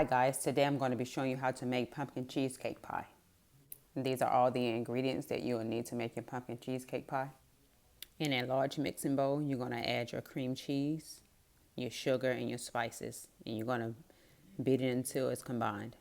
guys, today I'm going to be showing you how to make pumpkin cheesecake pie. And these are all the ingredients that you will need to make your pumpkin cheesecake pie. In a large mixing bowl, you're going to add your cream cheese, your sugar, and your spices. And you're going to beat it until it's combined.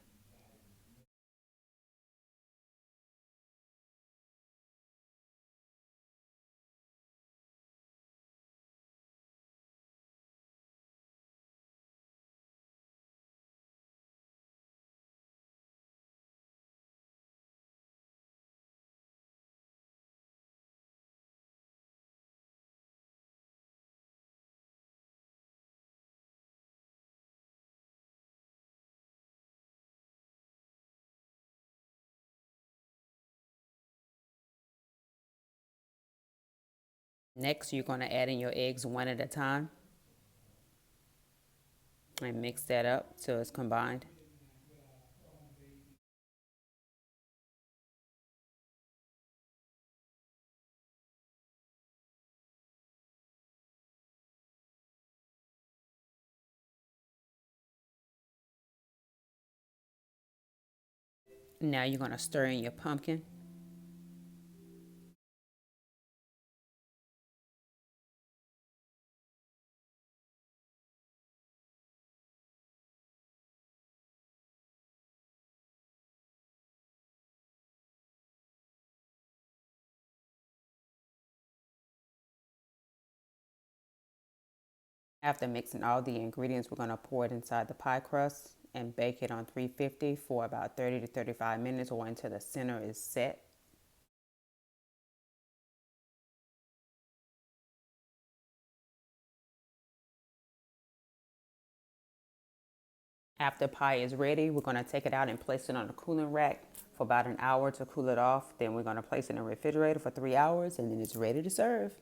Next, you're going to add in your eggs one at a time and mix that up till it's combined. Now you're going to stir in your pumpkin. After mixing all the ingredients, we're going to pour it inside the pie crust and bake it on 350 for about 30 to 35 minutes or until the center is set. After pie is ready, we're going to take it out and place it on a cooling rack for about an hour to cool it off. Then we're going to place it in the refrigerator for 3 hours and then it's ready to serve.